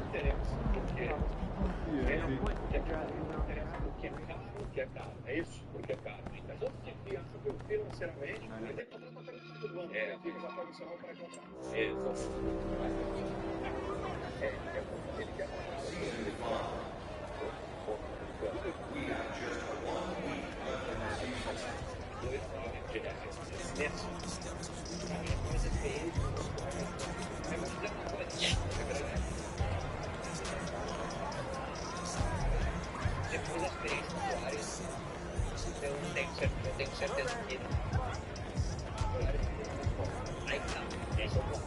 interessa, porque porque é caro, é isso, porque é caro. Então, outros que acham que financeiramente, ele tem que comprar qualquer coisa do ano, fica já tradicional para comprar. Ele quer comprar ele fala. Depois da experiência atuária, eu tenho certeza que ele aí tá, esse é o ponto.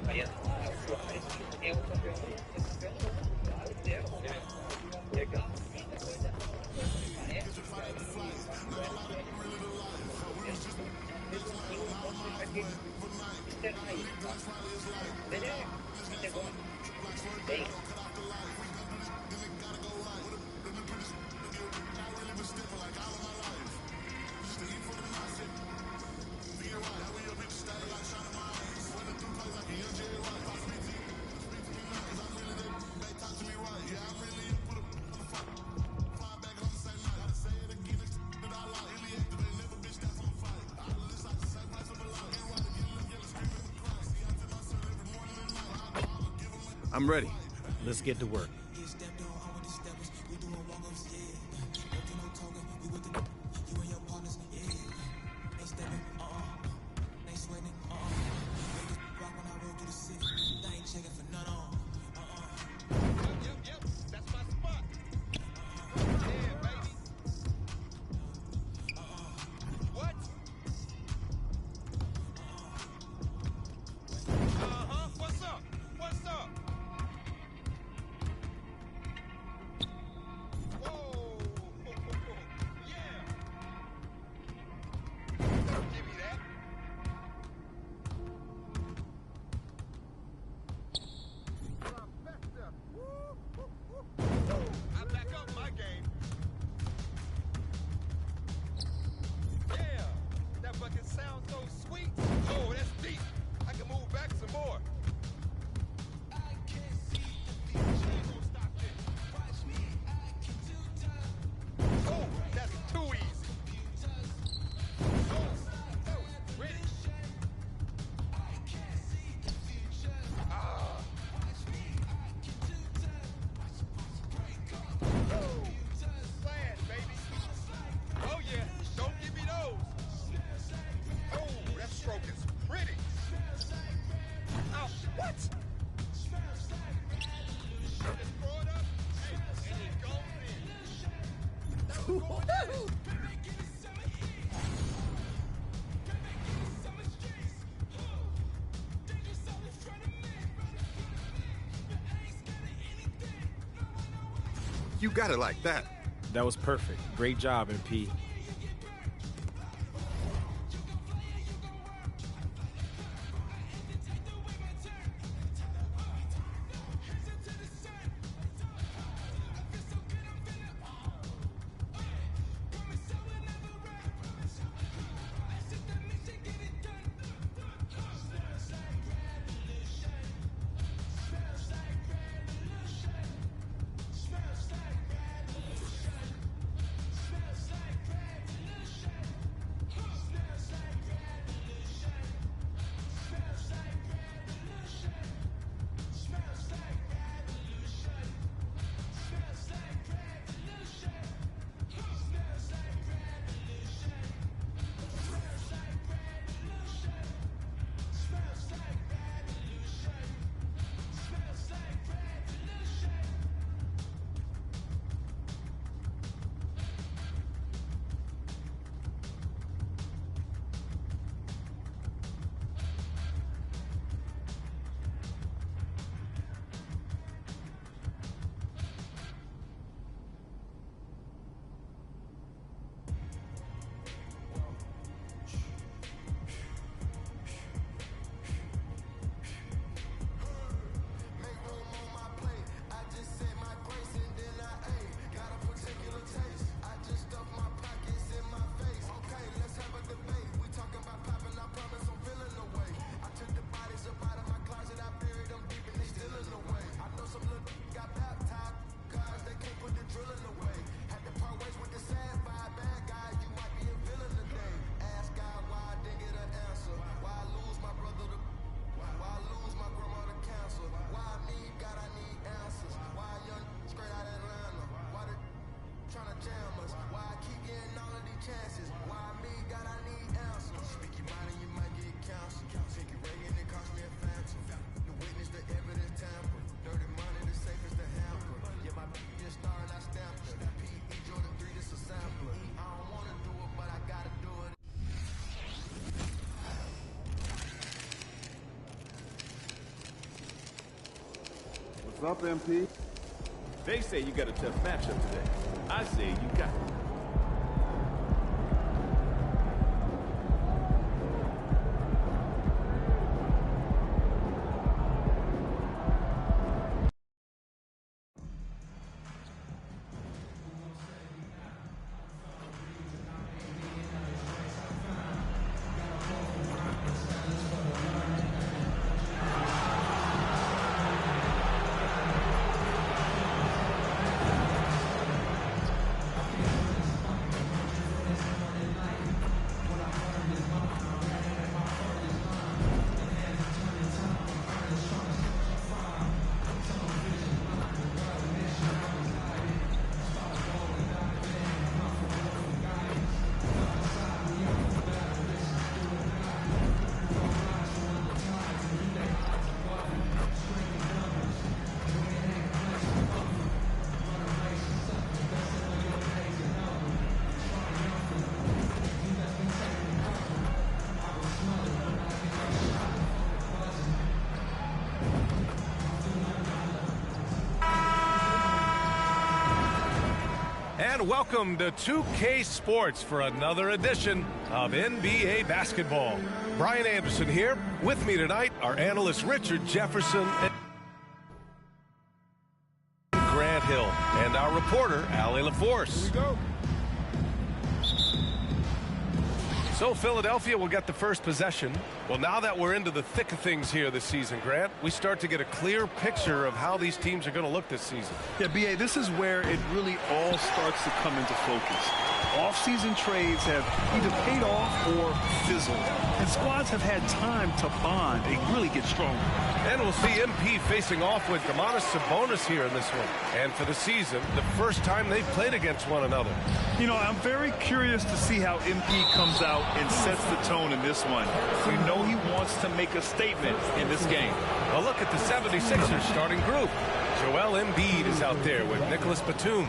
Aí a Suárez é um campeão do mundo, claro que é, legal, coisa parece externar isso, tá? Ele é negócio, bem. I'm ready. Let's get to work. You got it like that. That was perfect. Great job, MP. What's up, MP? They say you got a tough matchup today. I say you got it. And welcome to 2K Sports for another edition of NBA basketball. Brian Anderson here. With me tonight are analysts Richard Jefferson and Grant Hill, and our reporter, Allie LaForce. Here we go. So Philadelphia will get the first possession. Well, now that we're into the thick of things here this season, Grant, we start to get a clear picture of how these teams are going to look this season. Yeah, B.A., this is where it really all starts to come into focus. Off-season trades have either paid off or fizzled, and squads have had time to bond and really get stronger. And we'll see MP facing off with Sabonis here in this one. And for the season, the first time they've played against one another. You know, I'm very curious to see how MP comes out and sets the tone in this one. You know he wants to make a statement in this game. A look at the 76ers starting group. Joel Embiid is out there with Nicholas Batum.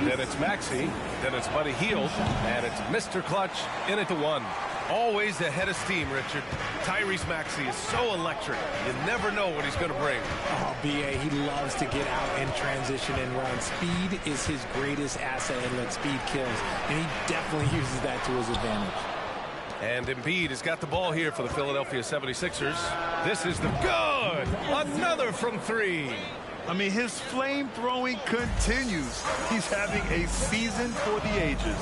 Then it's Maxey. Then it's Buddy Hield. And it's Mr. Clutch in at the one. Always the head of steam, Richard. Tyrese Maxey is so electric. You never know what he's going to bring. Oh, B.A., he loves to get out in transition and run. Speed is his greatest asset, and look, speed kills. And he definitely uses that to his advantage. And Embiid has got the ball here for the Philadelphia 76ers. This is the good. Another from three. I mean, his flame throwing continues. He's having a season for the ages.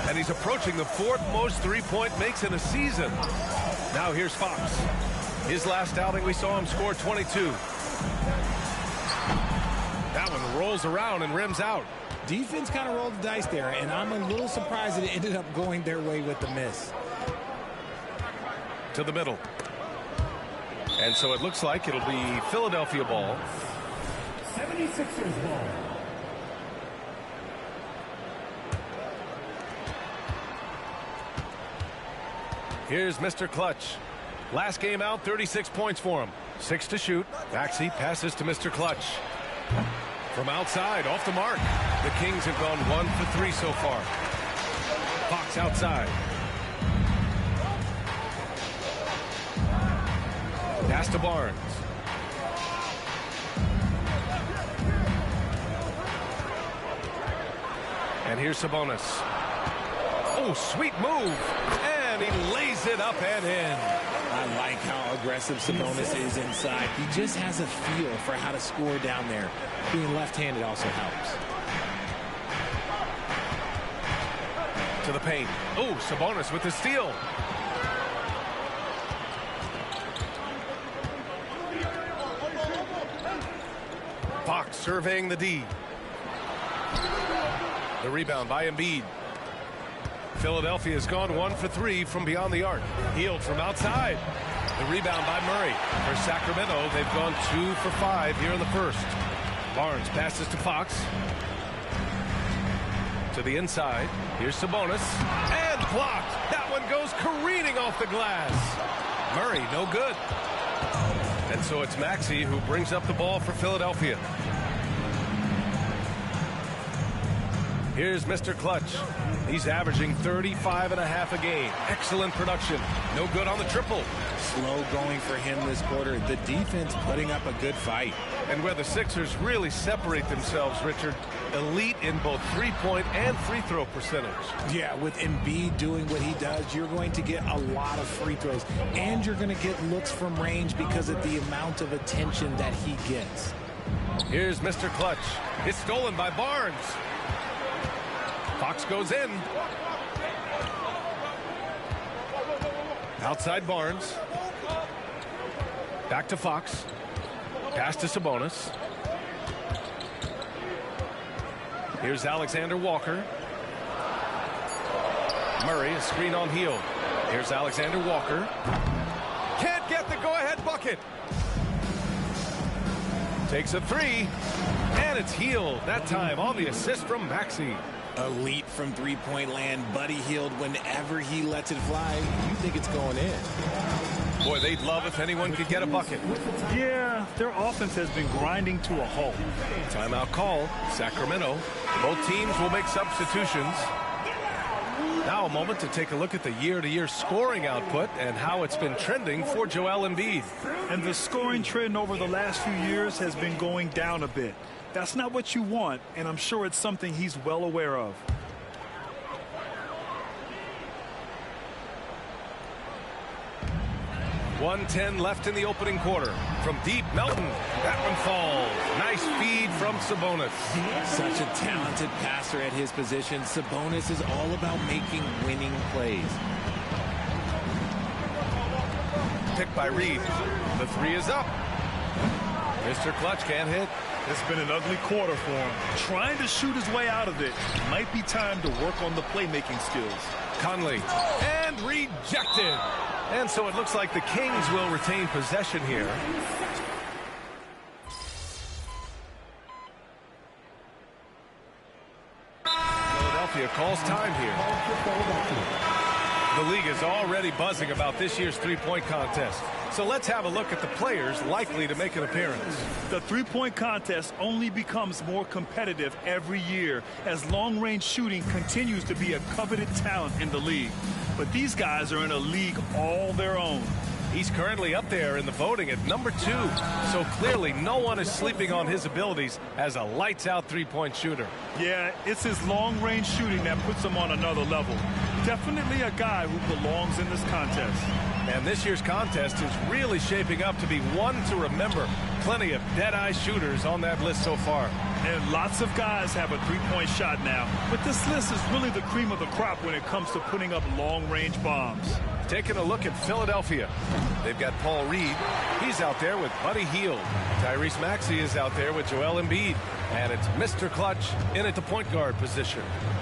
And he's approaching the fourth most three-point makes in a season. Now here's Fox. His last outing, we saw him score 22. That one rolls around and rims out. Defense kind of rolled the dice there, and I'm a little surprised that it ended up going their way with the miss. To the middle. And so it looks like it'll be Philadelphia ball. 76ers ball. Here's Mr. Clutch. Last game out, 36 points for him. 6 to shoot. Maxey passes to Mr. Clutch. From outside, off the mark. The Kings have gone 1 for 3 so far. Fox outside. Pass to Barnes. And here's Sabonis. Oh, sweet move. And he lays it up and in. I like how aggressive Sabonis is inside. He just has a feel for how to score down there. Being left-handed also helps. To the paint. Oh, Sabonis with the steal. Fox surveying the D. The rebound by Embiid. Philadelphia has gone 1 for 3 from beyond the arc. Hield from outside. The rebound by Murray. For Sacramento, they've gone 2 for 5 here in the first. Barnes passes to Fox. To the inside. Here's Sabonis. And blocked. That one goes careening off the glass. Murray, no good. And so it's Maxey who brings up the ball for Philadelphia. Here's Mr. Clutch. He's averaging 35.5 a game. Excellent production. No good on the triple. Slow going for him this quarter. The defense putting up a good fight. And where the Sixers really separate themselves, Richard, elite in both three-point and free throw percentage. Yeah, with Embiid doing what he does, you're going to get a lot of free throws. And you're going to get looks from range because of the amount of attention that he gets. Here's Mr. Clutch. It's stolen by Barnes. Fox goes in. Outside Barnes. Back to Fox. Pass to Sabonis. Here's Alexander Walker. Murray, a screen on Hield. Here's Alexander Walker. Can't get the go-ahead bucket. Takes a three. And it's Hield. That time on the assist from Maxey. Elite from three-point land. Buddy Hield, whenever he lets it fly, you think it's going in. Boy, they'd love if anyone could get a bucket. Yeah, their offense has been grinding to a halt. Timeout call, Sacramento. Both teams will make substitutions. Now a moment to take a look at the year-to-year scoring output and how it's been trending for Joel Embiid. And the scoring trend over the last few years has been going down a bit. That's not what you want, and I'm sure it's something he's well aware of. .110 left in the opening quarter. From deep, Melton. That one falls. Nice feed from Sabonis. Such a talented passer at his position. Sabonis is all about making winning plays. Picked by Reed. The three is up. Mr. Clutch can't hit. It's been an ugly quarter for him. Trying to shoot his way out of it. Might be time to work on the playmaking skills. Conley. And rejected. And so it looks like the Kings will retain possession here. Philadelphia calls time here. The league is already buzzing about this year's three-point contest. So let's have a look at the players likely to make an appearance. The three-point contest only becomes more competitive every year as long-range shooting continues to be a coveted talent in the league. But these guys are in a league all their own. He's currently up there in the voting at number 2. So clearly no one is sleeping on his abilities as a lights-out three-point shooter. Yeah, it's his long-range shooting that puts him on another level. Definitely a guy who belongs in this contest. And this year's contest is really shaping up to be one to remember. Plenty of dead-eye shooters on that list so far. And lots of guys have a three-point shot now. But this list is really the cream of the crop when it comes to putting up long-range bombs. Taking a look at Philadelphia. They've got Paul Reed. He's out there with Buddy Hield. Tyrese Maxey is out there with Joel Embiid. And it's Mr. Clutch in at the point guard position.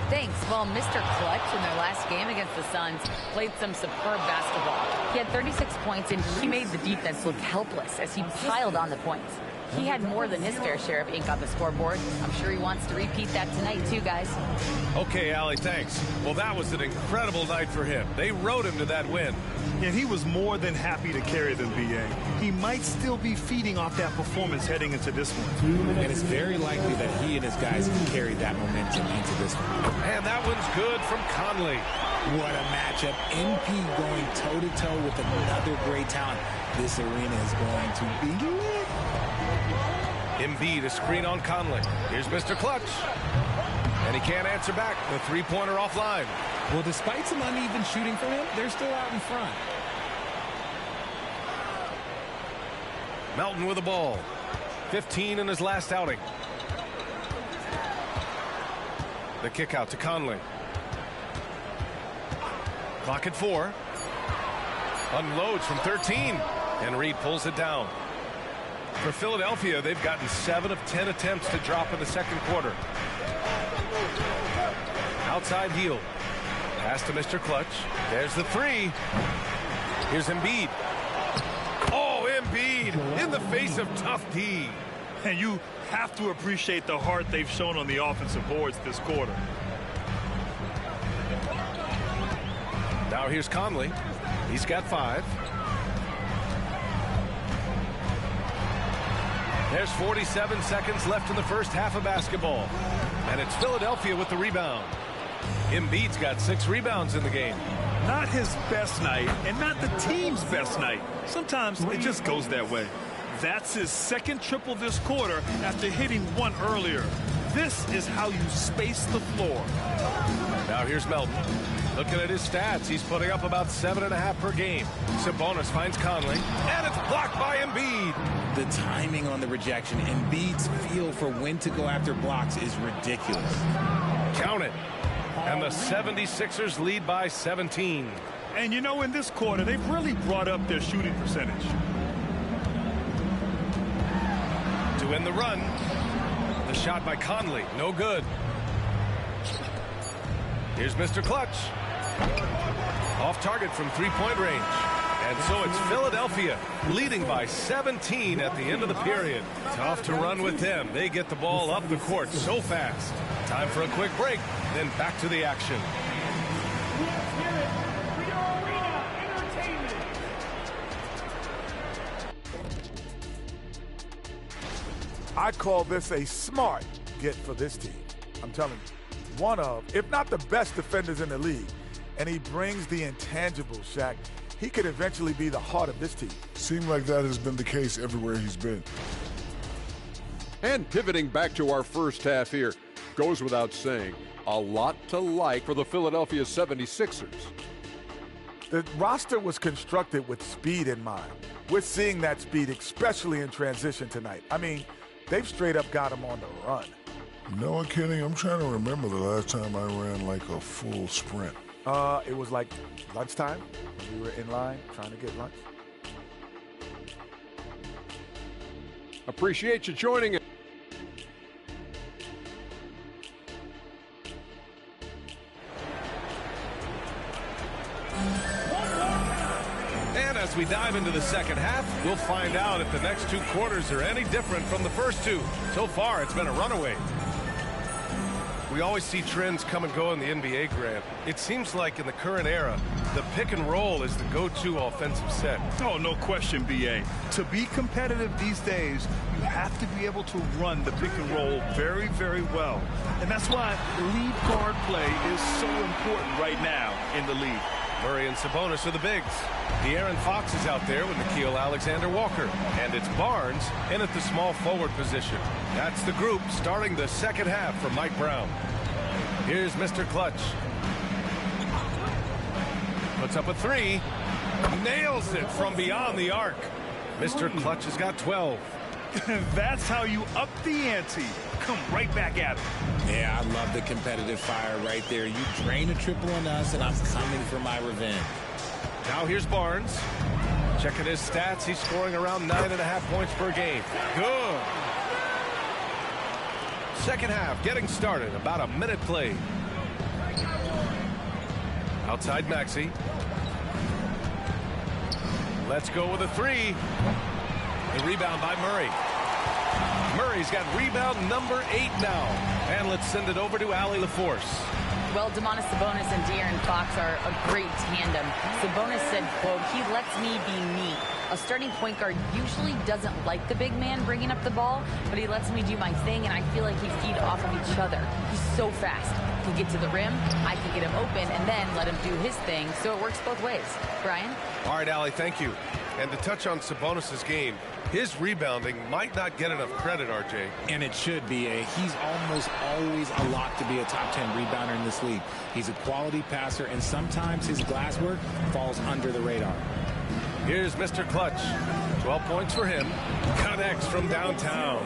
Thanks. Well, Mr. Clutch in their last game against the Suns played some superb basketball. He had 36 points, and he made the defense look helpless as he piled on the points. He had more than his fair share of ink on the scoreboard. I'm sure he wants to repeat that tonight, too, guys. Okay, Allie, thanks. Well, that was an incredible night for him. They rode him to that win. And he was more than happy to carry them, B.A. He might still be feeding off that performance heading into this one. And it's very likely that he and his guys can carry that momentum into this one. And that one's good from Conley. What a matchup. NP going toe-to-toe with another great talent. This arena is going to be lit. Embiid, a screen on Conley. Here's Mr. Clutch. And he can't answer back. The three-pointer offline. Well, despite some uneven shooting from him, they're still out in front. Melton with the ball. 15 in his last outing. The kick out to Conley. Clock at 4. Unloads from 13. And Reed pulls it down. For Philadelphia, they've gotten 7 of 10 attempts to drop in the second quarter. Outside Hield. Pass to Mr. Clutch. There's the three. Here's Embiid. Oh, Embiid in the face of tough D. And you have to appreciate the heart they've shown on the offensive boards this quarter. Now here's Conley. He's got 5. There's 47 seconds left in the first half of basketball. And it's Philadelphia with the rebound. Embiid's got 6 rebounds in the game. Not his best night, and not the team's best night. Sometimes it just goes that way. That's his second triple this quarter after hitting one earlier. This is how you space the floor. Now here's Melton. Looking at his stats, he's putting up about 7.5 per game. Sabonis finds Conley, and it's blocked by Embiid. The timing on the rejection, Embiid's feel for when to go after blocks is ridiculous. Count it. And the 76ers lead by 17. And you know, in this quarter, they've really brought up their shooting percentage. To win the run, the shot by Conley, no good. Here's Mr. Clutch. Off target from three-point range. And so it's Philadelphia leading by 17 at the end of the period. Tough to run with them. They get the ball up the court so fast. Time for a quick break, then back to the action. I call this a smart get for this team. I'm telling you, one of, if not the best defenders in the league, and he brings the intangible, Shaq. He could eventually be the heart of this team. Seemed like that has been the case everywhere he's been. And pivoting back to our first half here, goes without saying, a lot to like for the Philadelphia 76ers. The roster was constructed with speed in mind. We're seeing that speed, especially in transition tonight. I mean, they've straight up got him on the run. You know what, Kenny? I'm trying to remember the last time I ran like a full sprint. It was like lunchtime. We were in line trying to get lunch. Appreciate you joining us. And as we dive into the second half, we'll find out if the next 2 quarters are any different from the first 2. So far, it's been a runaway. We always see trends come and go in the NBA, Grant. It seems like in the current era, the pick and roll is the go-to offensive set. Oh, no question, B.A. To be competitive these days, you have to be able to run the pick and roll very, very well. And that's why lead guard play is so important right now in the league. Murray and Sabonis are the bigs. De'Aaron Fox is out there with Nickeil Alexander-Walker. And it's Barnes in at the small forward position. That's the group starting the second half for Mike Brown. Here's Mr. Clutch. Puts up a 3. Nails it from beyond the arc. Mr. Clutch has got 12. That's how you up the ante. Come right back at it. Yeah, I love the competitive fire right there. You drain a triple on us, and I'm coming for my revenge. Now here's Barnes. Checking his stats, he's scoring around 9.5 points per game. Good. Second half getting started. About a minute played. Outside Maxey. Let's go with a 3. The rebound by Murray. Murray's got rebound number 8 now. And let's send it over to Allie LaForce. Well, Domantas Sabonis and De'Aaron Fox are a great tandem. Sabonis said, quote, "He lets me be me." A starting point guard usually doesn't like the big man bringing up the ball, but he lets me do my thing, and I feel like we feed off of each other. He's so fast. He can get to the rim, I can get him open, and then let him do his thing, so it works both ways. Brian? All right, Allie, thank you. And to touch on Sabonis' game, his rebounding might not get enough credit, RJ. And it should be. He's almost always a lock to be a top 10 rebounder in this league. He's a quality passer, and sometimes his glass work falls under the radar. Here's Mr. Clutch. 12 points for him. Connects from downtown.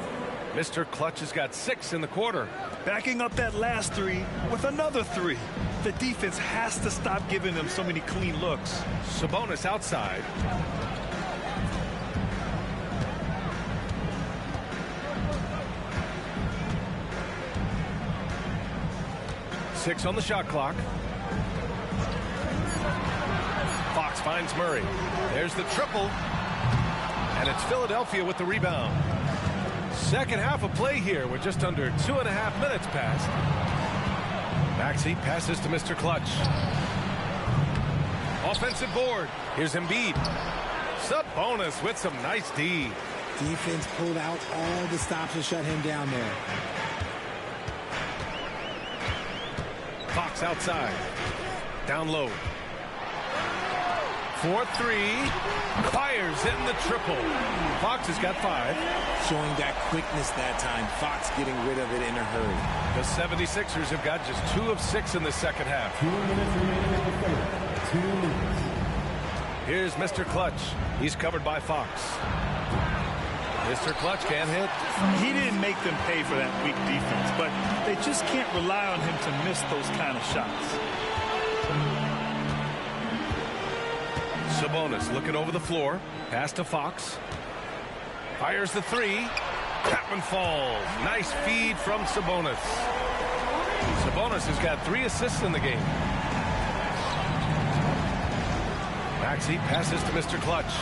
Mr. Clutch has got 6 in the quarter. Backing up that last 3 with another 3. The defense has to stop giving them so many clean looks. Sabonis outside. Six on the shot clock. Fox finds Murray. There's the triple. And it's Philadelphia with the rebound. Second half of play here with just under 2.5 minutes passed. Maxey passes to Mr. Clutch. Offensive board. Here's Embiid. Sabonis with some nice D. Defense pulled out all the stops to shut him down there. Fox outside. Down low. 4-3. Fires in the triple. Fox has got 5. Showing that quickness that time. Fox getting rid of it in a hurry. The 76ers have got just 2 of 6 in the second half. 2 minutes remaining in the third. 2 minutes. Here's Mr. Clutch. He's covered by Fox. Mr. Clutch can't hit. He didn't make them pay for that weak defense, but they just can't rely on him to miss those kind of shots. Sabonis looking over the floor. Pass to Fox. Fires the 3. That one falls. Nice feed from Sabonis. Sabonis has got 3 assists in the game. Maxey passes to Mr. Clutch.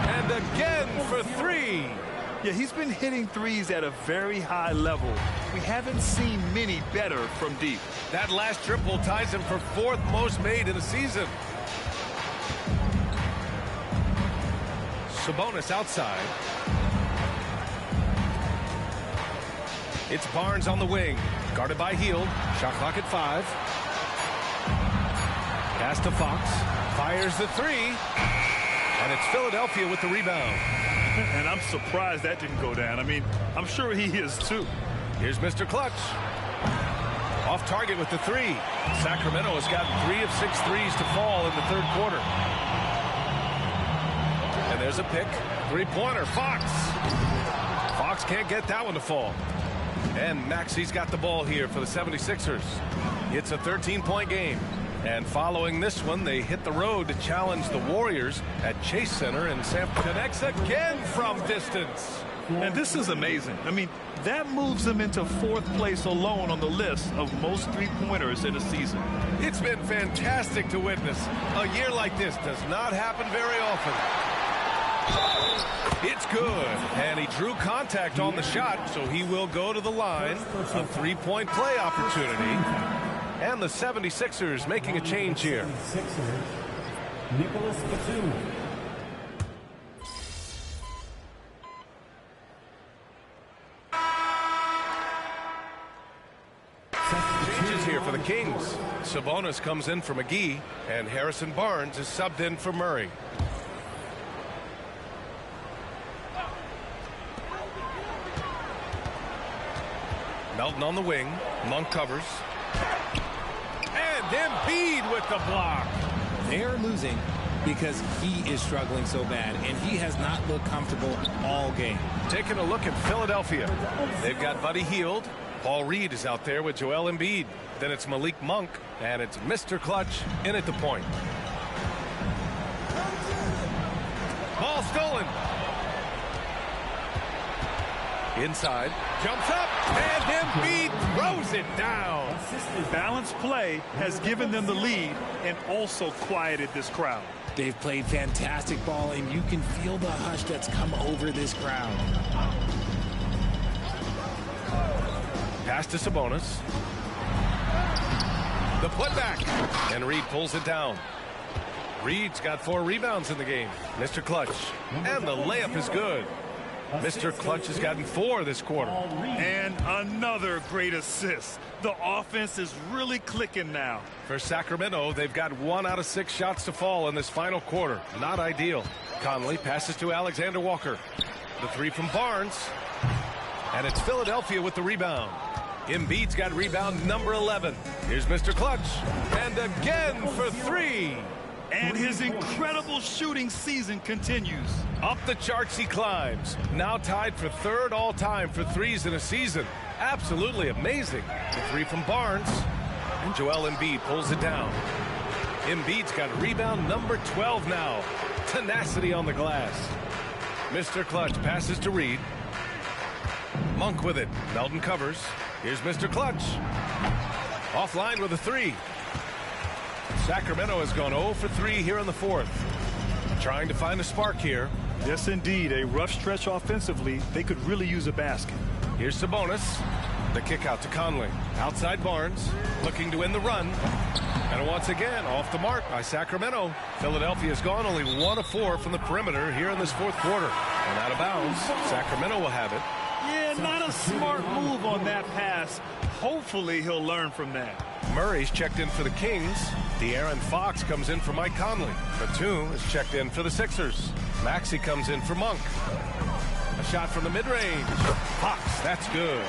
And again for 3. Yeah, he's been hitting threes at a very high level. We haven't seen many better from deep. That last triple ties him for 4th most made in a season. Sabonis outside. It's Barnes on the wing. Guarded by Hield. Shot clock at 5. Pass to Fox. Fires the 3. And it's Philadelphia with the rebound. And I'm surprised that didn't go down. I mean, I'm sure he is too. Here's Mr. Clutch. Off target with the 3. Sacramento has gotten 3 of 6 threes to fall in the third quarter. And there's a pick. 3-pointer. Fox. Fox can't get that one to fall. And Maxey's got the ball here for the 76ers. It's a 13-point game. And following this one, they hit the road to challenge the Warriors at Chase Center in San Francisco. Connects again from distance. And this is amazing. I mean, that moves them into 4th place alone on the list of most 3-pointers in a season. It's been fantastic to witness. A year like this does not happen very often. It's good. And he drew contact on the shot, so he will go to the line. A 3-point play opportunity. And the 76ers making a change here. Nicholas Batum. Changes here for the Kings. Sabonis comes in for McGee, and Harrison Barnes is subbed in for Murray. Melton on the wing. Monk covers. And Embiid with the block. They're losing because he is struggling so bad, and he has not looked comfortable all game. Taking a look at Philadelphia. They've got Buddy Hield. Paul Reed is out there with Joel Embiid. Then it's Malik Monk, and it's Mr. Clutch in at the point. Ball stolen. Inside, jumps up, and Embiid throws it down. Balanced play has given them the lead and also quieted this crowd. They've played fantastic ball, and you can feel the hush that's come over this crowd. Pass to Sabonis. The putback, and Reed pulls it down. Reed's got 4 rebounds in the game. Mr. Clutch, and the layup is good. Mr. Clutch has gotten 4 this quarter. And another great assist. The offense is really clicking now. For Sacramento, they've got 1 out of 6 shots to fall in this final quarter. Not ideal. Conley passes to Alexander Walker. The 3 from Barnes. And it's Philadelphia with the rebound. Embiid's got rebound number 11. Here's Mr. Clutch. And again for 3. And his incredible shooting season continues. Up the charts he climbs. Now tied for 3rd all-time for threes in a season. Absolutely amazing. The 3 from Barnes. And Joel Embiid pulls it down. Embiid's got rebound number 12 now. Tenacity on the glass. Mr. Clutch passes to Reed. Monk with it. Melton covers. Here's Mr. Clutch. Offline with a 3. Sacramento has gone 0 for 3 here in the 4th. Trying to find a spark here. Yes, indeed. A rough stretch offensively. They could really use a basket. Here's Sabonis. The kick out to Conley. Outside Barnes. Looking to end the run. And once again, off the mark by Sacramento. Philadelphia has gone only 1 of 4 from the perimeter here in this 4th quarter. And out of bounds. Sacramento will have it. Yeah, not a smart move on that pass. Hopefully he'll learn from that. Murray's checked in for the Kings. De'Aaron Fox comes in for Mike Conley. Batum is checked in for the Sixers. Maxey comes in for Monk. A shot from the mid-range. Fox, that's good.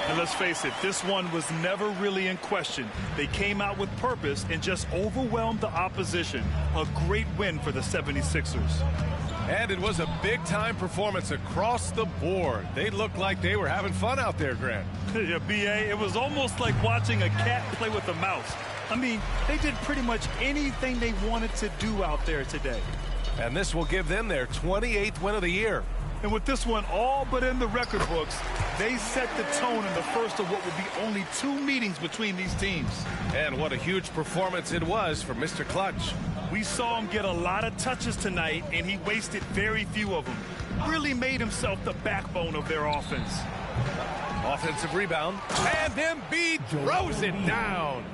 And let's face it, this one was never really in question. They came out with purpose and just overwhelmed the opposition. A great win for the 76ers. And it was a big-time performance across the board. They looked like they were having fun out there, Grant. Yeah, B.A., it was almost like watching a cat play with a mouse. I mean, they did pretty much anything they wanted to do out there today. And this will give them their 28th win of the year. And with this one all but in the record books, they set the tone in the first of what will be only 2 meetings between these teams. And what a huge performance it was for Mr. Clutch. We saw him get a lot of touches tonight, and he wasted very few of them. Really made himself the backbone of their offense. Offensive rebound, and Embiid throws it down.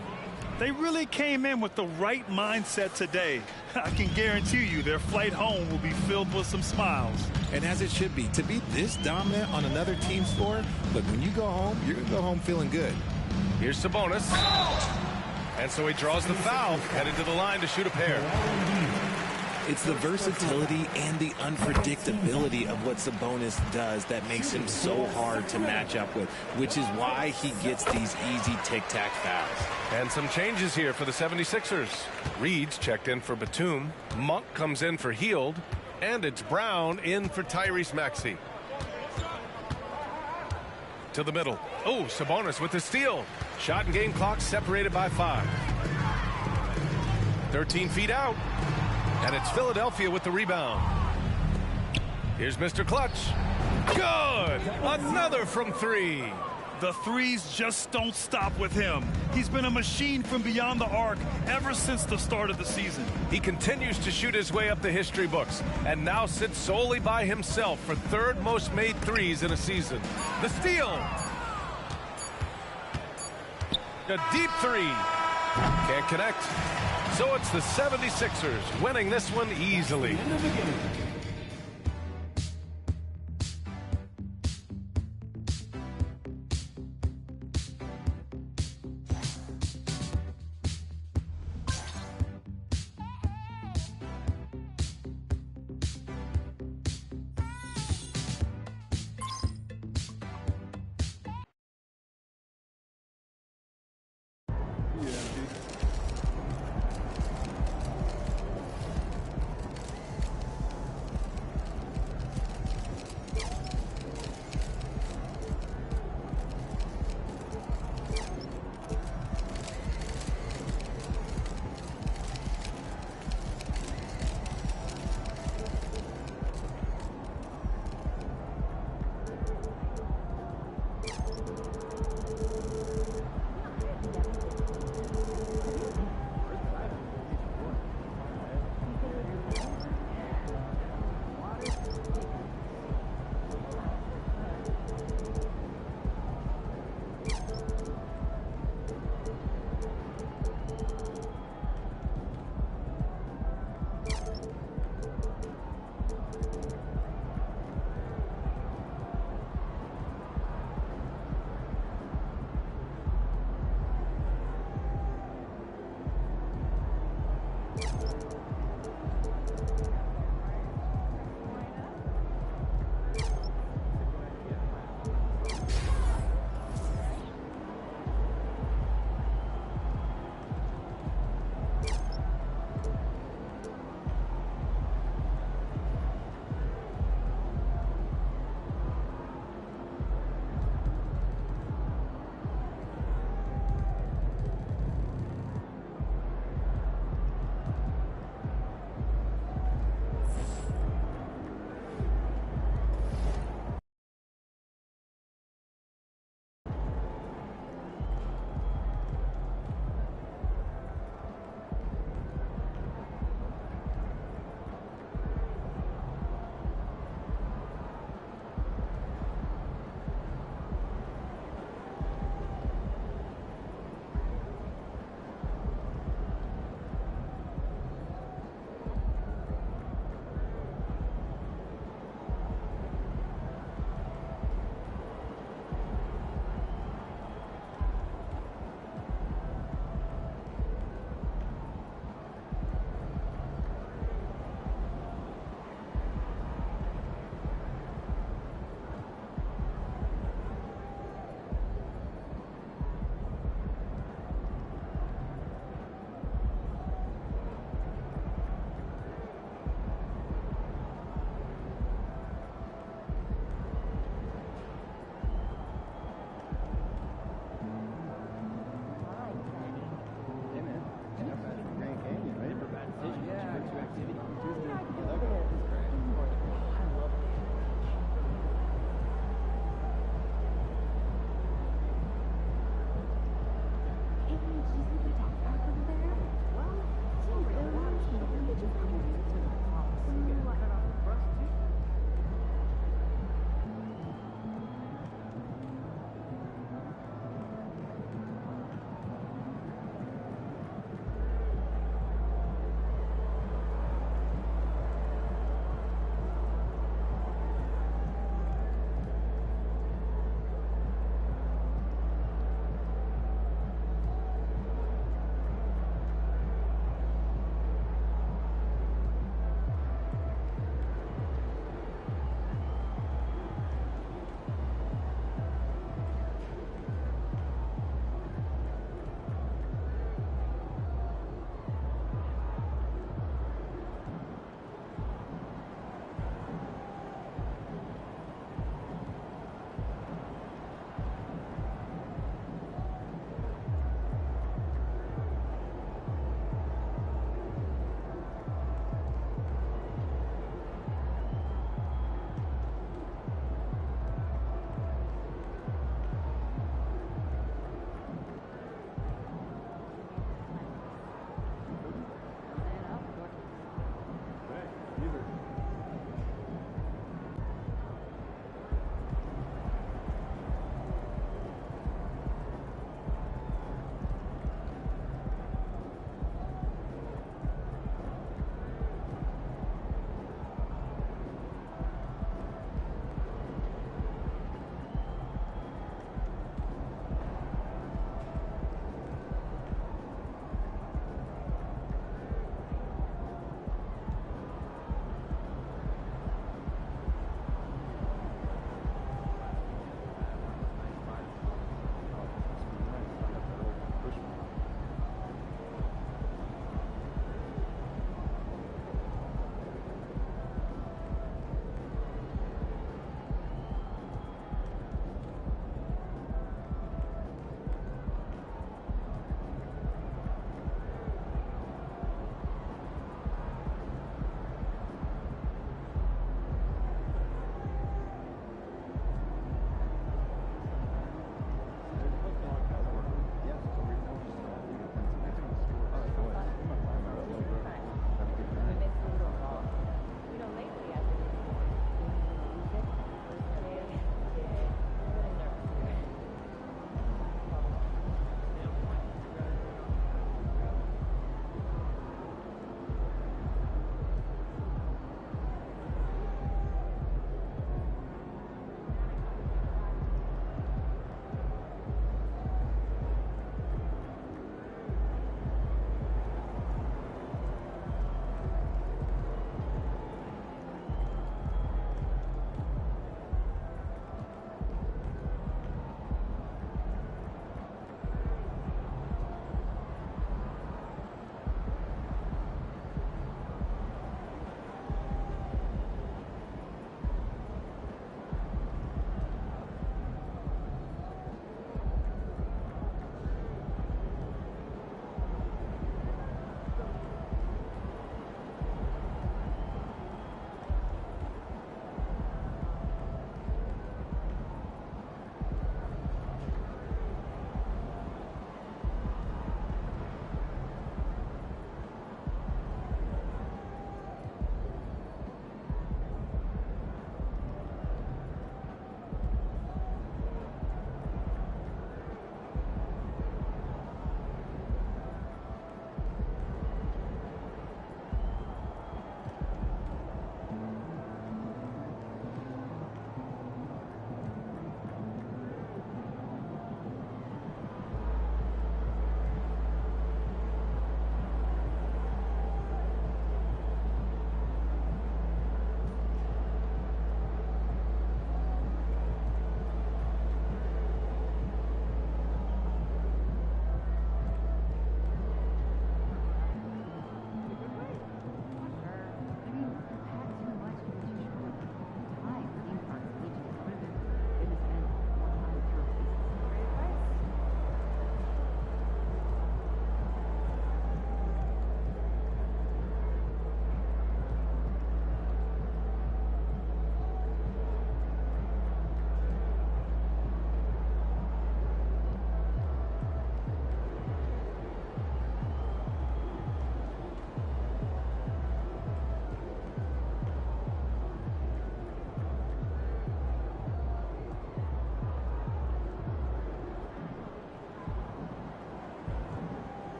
They really came in with the right mindset today. I can guarantee you their flight home will be filled with some smiles. And as it should be. To be this dominant on another team's floor, look, when you go home, you're going to go home feeling good. Here's Sabonis. And so he draws the foul, headed to the line to shoot a pair. It's the versatility and the unpredictability of what Sabonis does that makes him so hard to match up with, which is why he gets these easy tic-tac fouls. And some changes here for the 76ers. Reed's checked in for Batum. Monk comes in for Hield. And it's Brown in for Tyrese Maxey. To the middle. Oh, Sabonis with the steal. Shot and game clock separated by 5. 13 feet out. And it's Philadelphia with the rebound. Here's Mr. Clutch. Good! Another from 3. The threes just don't stop with him. He's been a machine from beyond the arc ever since the start of the season. He continues to shoot his way up the history books and now sits solely by himself for 3rd most made threes in a season. The steal. A deep 3. Can't connect. So it's the 76ers winning this one easily.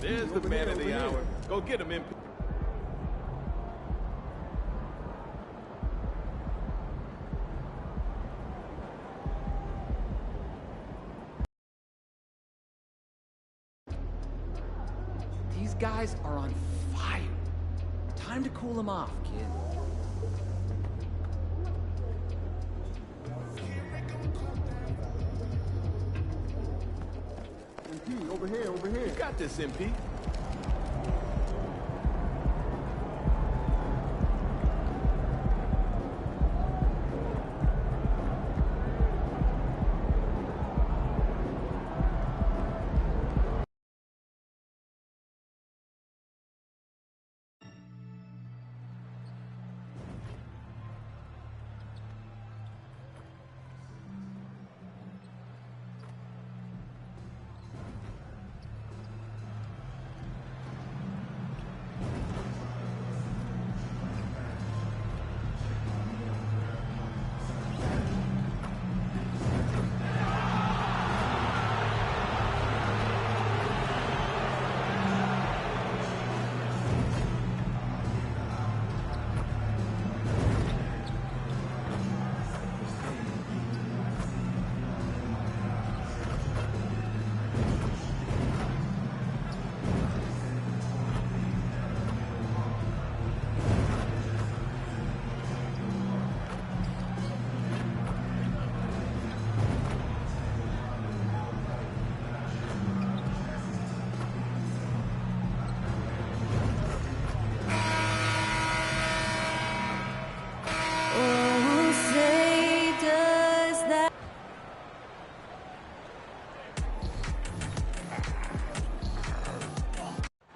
There's the man of the hour. Go get him, MP. These guys are on fire. Time to cool them off, kid. MP, over here, over here. You got this, MP.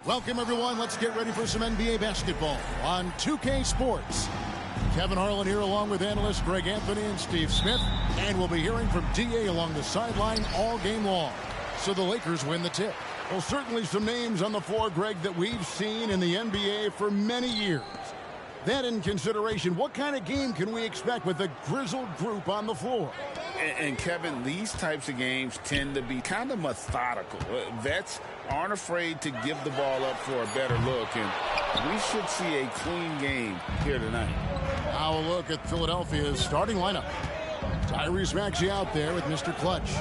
Welcome, everyone. Let's get ready for some NBA basketball on 2K Sports. Kevin Harlan here along with analysts Greg Anthony and Steve Smith. And we'll be hearing from DA along the sideline all game long. So the Lakers win the tip. Well, certainly some names on the floor, Greg, that we've seen in the NBA for many years. That in consideration, what kind of game can we expect with the grizzled group on the floor? And Kevin, these types of games tend to be kind of methodical. Vets aren't afraid to give the ball up for a better look, and we should see a clean game here tonight. Now a look at Philadelphia's starting lineup. Tyrese Maxey out there with Mr. Clutch.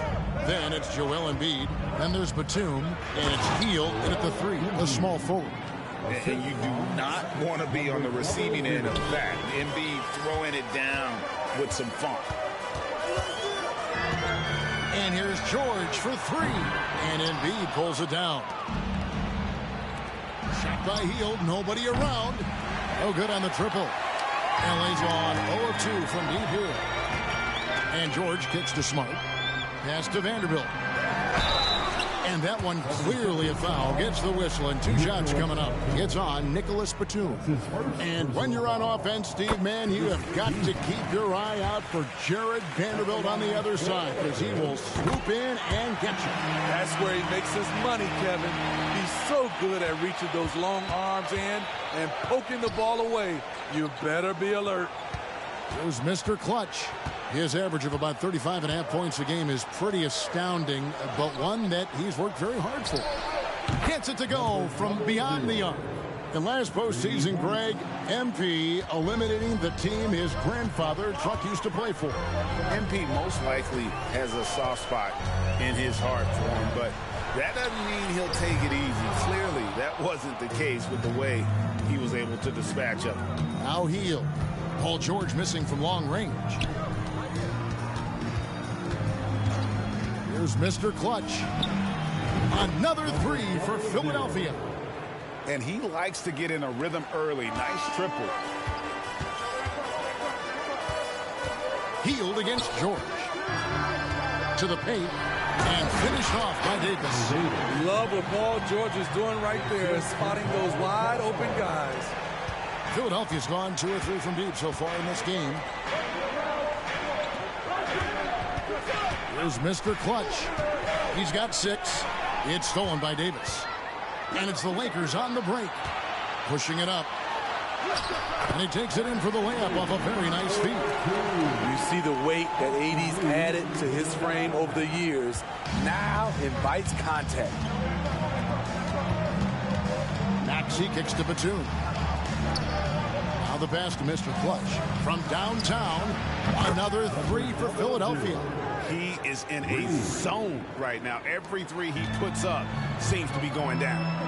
Then it's Joel Embiid. Then there's Batum, and it's Hield in at the 3, the small forward. And you do not want to be on the receiving end of that. Embiid throwing it down with some funk. And here's George for 3. And Embiid pulls it down. Shot by Hield. Nobody around. No good on the triple. And lays on 0 of 2 from deep here. And George kicks to Smart. Pass to Vanderbilt. And that one clearly a foul. Gets the whistle, and 2 shots coming up. It's on Nicholas Batum. And when you're on offense, Steve, man, you have got to keep your eye out for Jared Vanderbilt on the other side, because he will swoop in and get you. That's where he makes his money, Kevin. He's so good at reaching those long arms in and poking the ball away. You better be alert. Here's Mr. Clutch. His average of about 35.5 points a game is pretty astounding, but one that he's worked very hard for. Gets it to go from beyond the arc. In last postseason, Greg, MP eliminating the team his grandfather Truck used to play for. MP most likely has a soft spot in his heart for him, but that doesn't mean he'll take it easy. Clearly, that wasn't the case with the way he was able to dispatch him. Now Hield. Paul George missing from long range. Here's Mr. Clutch. Another 3 for Philadelphia. And he likes to get in a rhythm early. Nice triple. Hield against George. To the paint. And finished off by Davis. Love what Paul George is doing right there, spotting those wide open guys. Philadelphia's gone 2 or 3 from deep so far in this game. Here's Mr. Clutch. He's got 6. It's stolen by Davis. And it's the Lakers on the break. Pushing it up. And he takes it in for the layup off a very nice feed. You see the weight that AD's added to his frame over the years. Now invites contact. Maxey kicks to Batum. Now the pass to Mr. Clutch. From downtown, another three for Philadelphia. He is in a zone right now. Every three he puts up seems to be going down.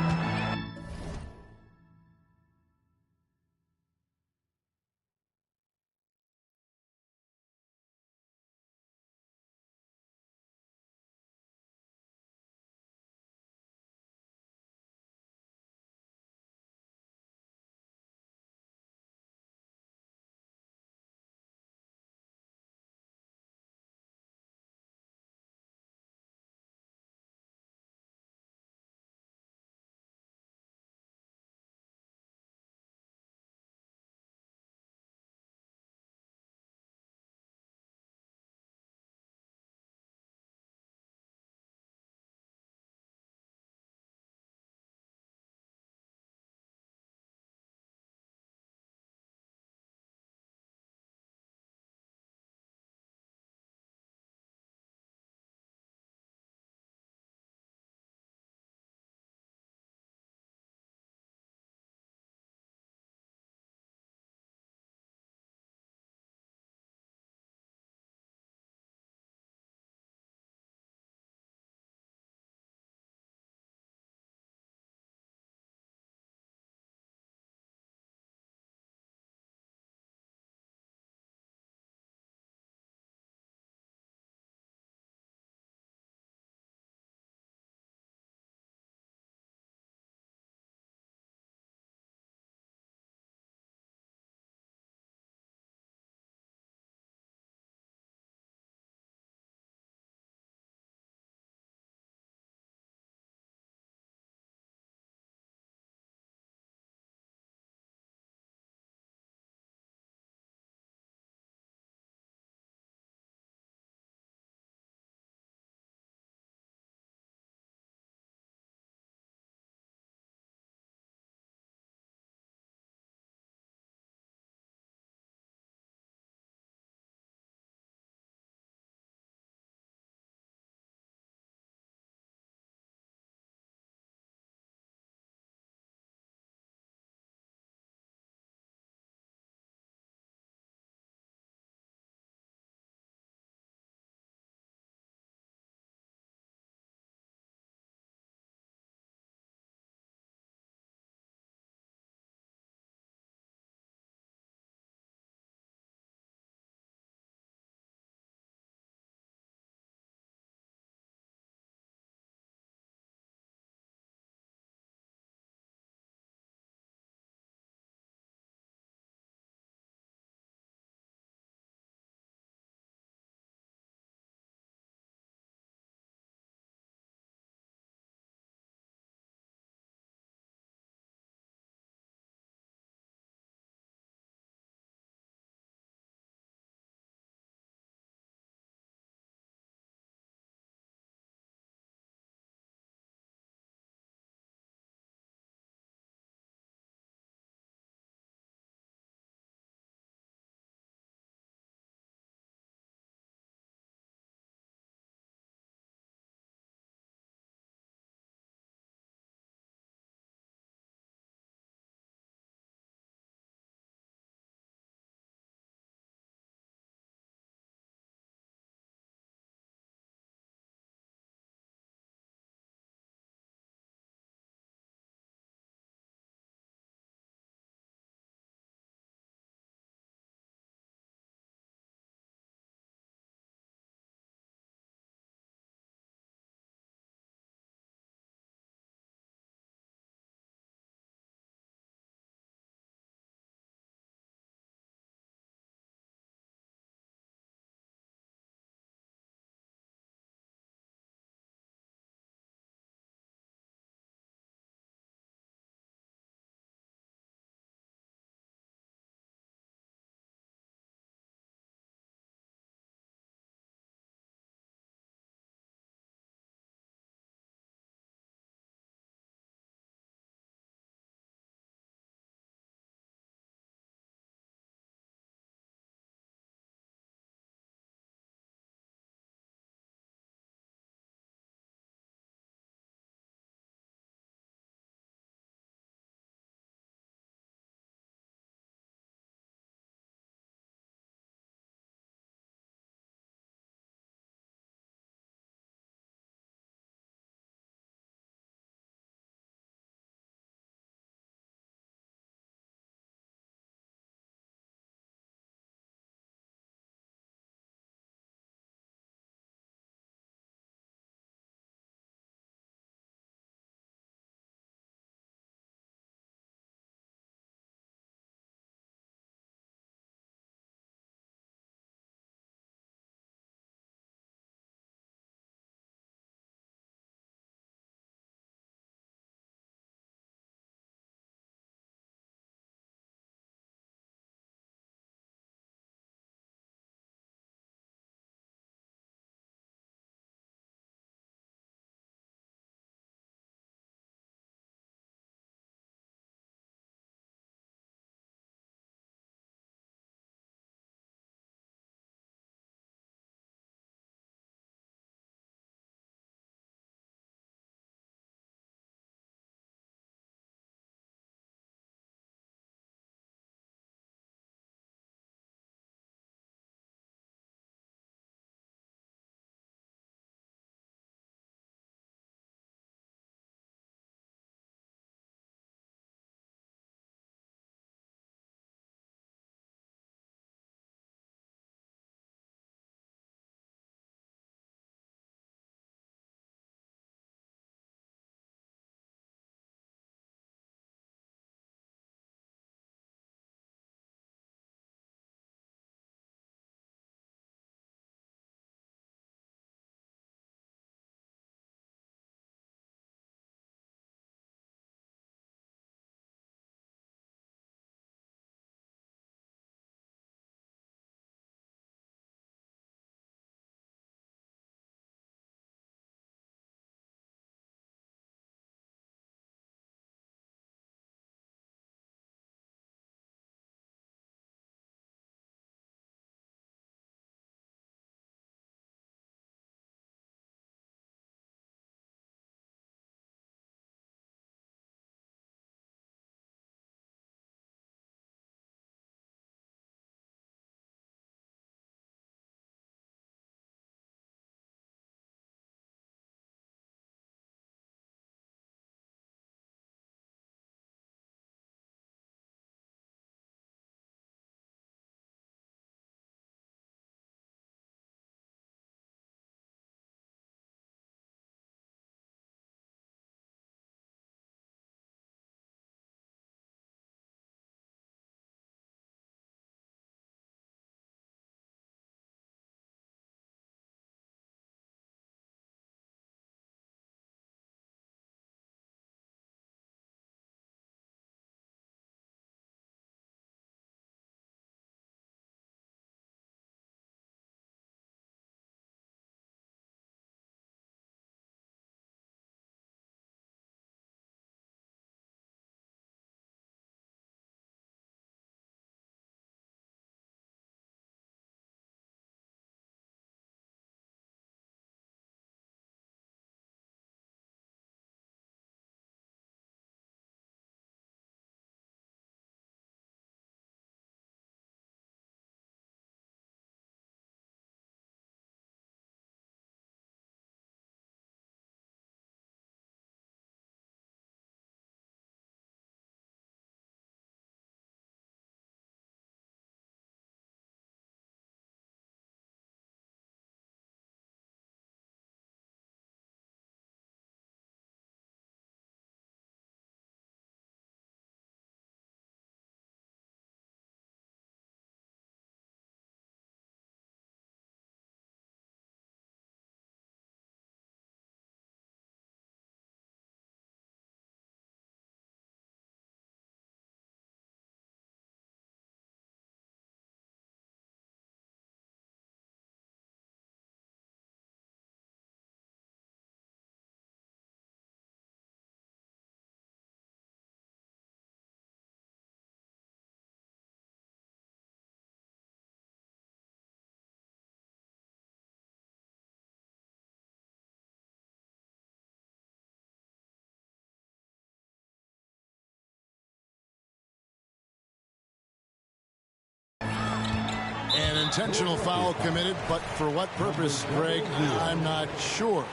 intentional foul committed, but for what purpose, Greg? I'm not sure.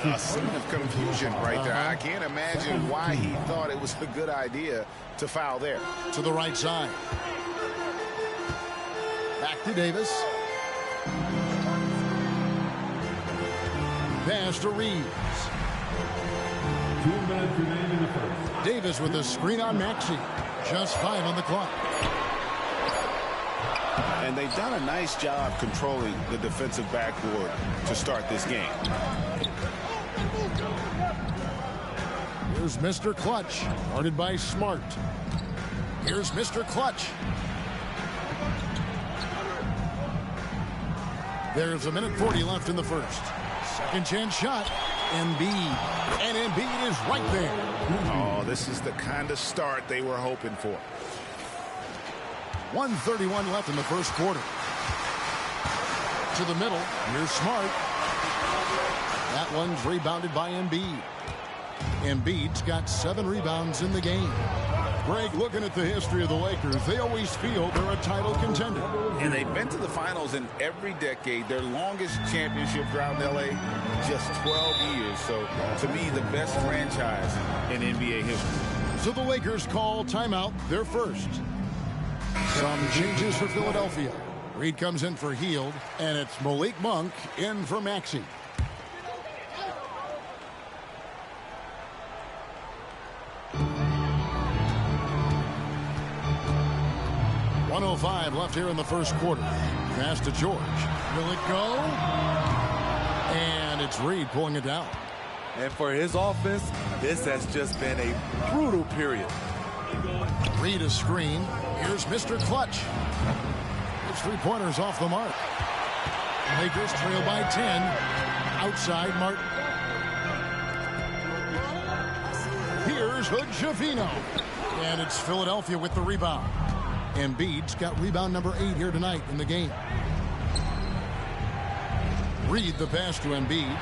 A scene of confusion right there. I can't imagine why he thought it was a good idea to foul there. To the right side. Back to Davis. Pass to Reeves. 2 minutes remaining in the first. Davis with a screen on Maxey. Just 5 on the clock. And they've done a nice job controlling the defensive backboard to start this game. Here's Mr. Clutch, guarded by Smart. Here's Mr. Clutch. There's 1:40 left in the first. Second chance shot. Embiid. And Embiid is right there. Oh, this is the kind of start they were hoping for. 1:31 left in the first quarter. To the middle. Here's Smart. That one's rebounded by Embiid. Embiid's got 7 rebounds in the game. Greg, looking at the history of the Lakers, they always feel they're a title contender. And they've been to the finals in every decade. Their longest championship drought in L.A., just 12 years. So, to me, the best franchise in NBA history. So the Lakers call timeout, their first. Some changes for Philadelphia. Reed comes in for Hield, and it's Malik Monk in for Maxey. .105 left here in the first quarter. Pass to George. Will it go? And it's Reed pulling it down. And for his offense, this has just been a brutal period. Reed a screen. Here's Mr. Clutch. His 3-pointers off the mark. Lakers trail by 10. Outside Martin. Here's Hood-Schifino. And it's Philadelphia with the rebound. Embiid's got rebound number 8 here tonight in the game. Reed the pass to Embiid.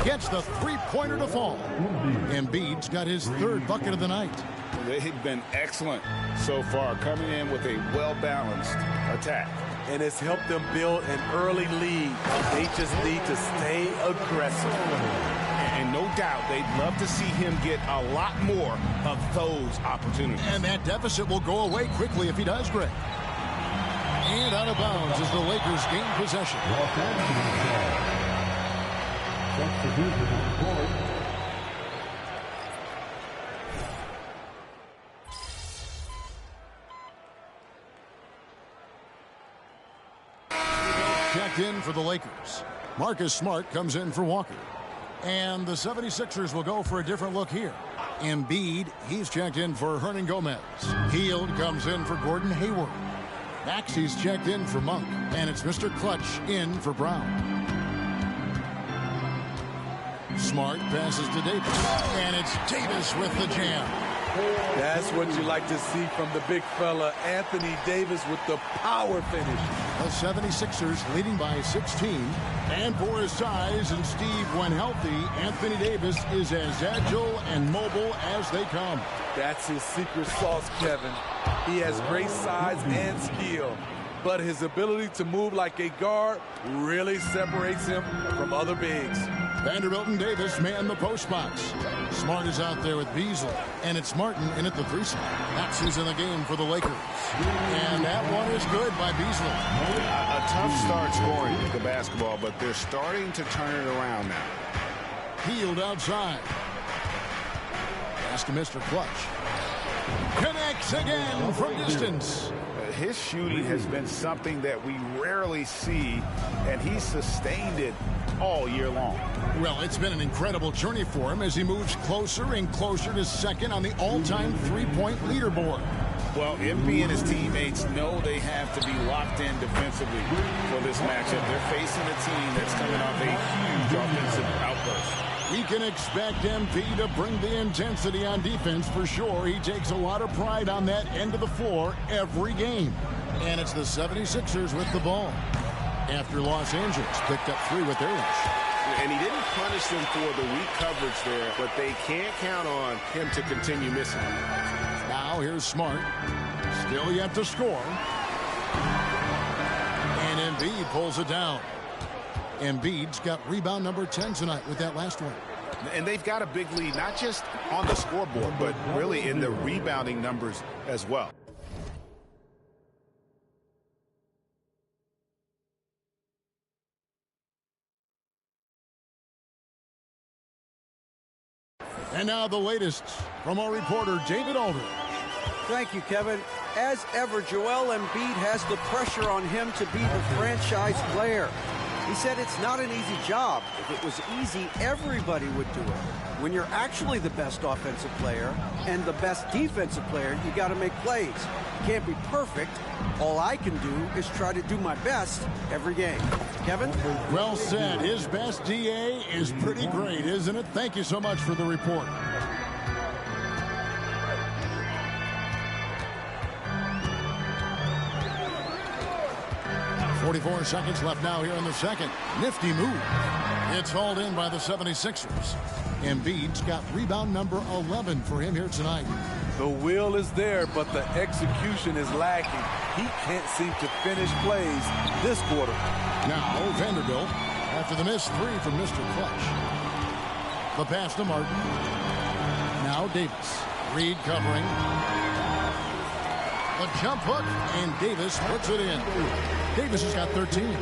Gets the 3-pointer to fall. Embiid's got his 3rd bucket of the night. They've been excellent so far, coming in with a well-balanced attack. And it's helped them build an early lead. They just need to stay aggressive. And no doubt they'd love to see him get a lot more of those opportunities. And that deficit will go away quickly if he does, Greg. And out of bounds as the Lakers gain possession. Checked in for the Lakers. Marcus Smart comes in for Walker. And the 76ers will go for a different look here. Embiid, he's checked in for Hernan Gomez. Hield comes in for Gordon Hayward. Maxey's checked in for Monk. And it's Mr. Clutch in for Brown. Smart passes to Davis. And it's Davis with the jam. That's what you like to see from the big fella, Anthony Davis, with the power finish. The 76ers leading by 16. And for his size and Steve, when healthy, Anthony Davis is as agile and mobile as they come. That's his secret sauce, Kevin. He has great size and skill, but his ability to move like a guard really separates him from other bigs. Vanderbilt and Davis man the post box. Smart is out there with Beasley, and it's Martin in at the 3 spot. Maxey's in the game for the Lakers. And that one is good by Beasley. A tough start scoring the basketball, but they're starting to turn it around now. Hield outside. Pass to Mr. Clutch. Connects again from distance. His shooting has been something that we rarely see, and he's sustained it all year long. Well, it's been an incredible journey for him as he moves closer and closer to second on the all-time 3-point leaderboard. Well, MB and his teammates know they have to be locked in defensively for this matchup. They're facing a team that's coming off a huge offensive outburst. We can expect MP to bring the intensity on defense for sure. He takes a lot of pride on that end of the floor every game. And it's the 76ers with the ball. After Los Angeles picked up 3 with theirs. And he didn't punish them for the weak coverage there, but they can't count on him to continue missing. Now here's Smart. Still yet to score. Embiid pulls it down. Embiid's got rebound number 10 tonight with that last one. And they've got a big lead, not just on the scoreboard, but really in the rebounding numbers as well. And now the latest from our reporter, David Alder. Thank you, Kevin. As ever, Joel Embiid has the pressure on him to be the franchise player. He said it's not an easy job. If it was easy, everybody would do it. When you're actually the best offensive player and the best defensive player, you got to make plays. You can't be perfect. All I can do is try to do my best every game. Kevin? Well said. His best DA is pretty great, isn't it? Thank you so much for the report. .44 seconds left now here in the second. Nifty move. It's hauled in by the 76ers. Embiid's got rebound number 11 for him here tonight. The will is there, but the execution is lacking. He can't seem to finish plays this quarter. Now Vanderbilt after the missed three from Mr. Clutch. The pass to Martin. Now Davis. Reed covering. The jump hook, and Davis puts it in. Davis has got 13.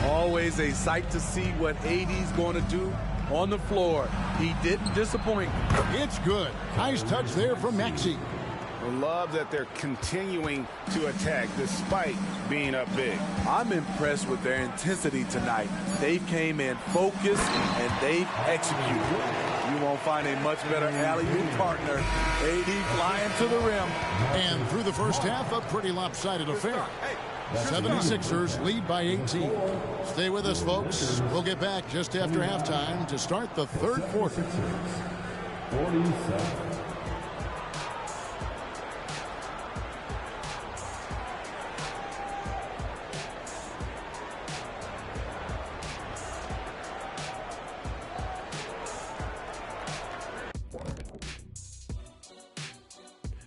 Always a sight to see what AD's going to do on the floor. He didn't disappoint. It's good. Nice touch there from Maxey. I love that they're continuing to attack despite being up big. I'm impressed with their intensity tonight. They came in focused and they executed. You won't find a much better alley-oop partner. AD flying to the rim. And through the first half, a pretty lopsided affair. 76ers lead by 18. Stay with us, folks. We'll get back just after halftime to start the third quarter. 47.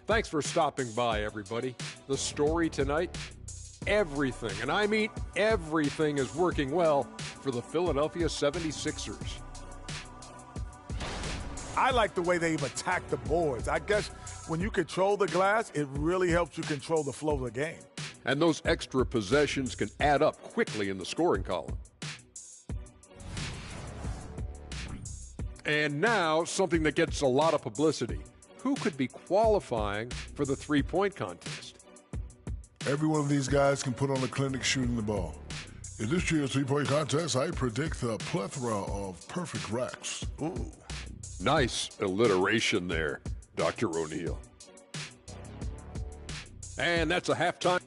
Thanks for stopping by, everybody. The story tonight, everything, and I mean everything, is working well for the Philadelphia 76ers. I like the way they've attacked the boards. I guess when you control the glass, it really helps you control the flow of the game. And those extra possessions can add up quickly in the scoring column. And now, something that gets a lot of publicity. Who could be qualifying for the three-point contest? Every one of these guys can put on a clinic shooting the ball. In this year's three-point contest, I predict the plethora of perfect racks. Ooh. Nice alliteration there, Dr. O'Neill. And that's a halftime.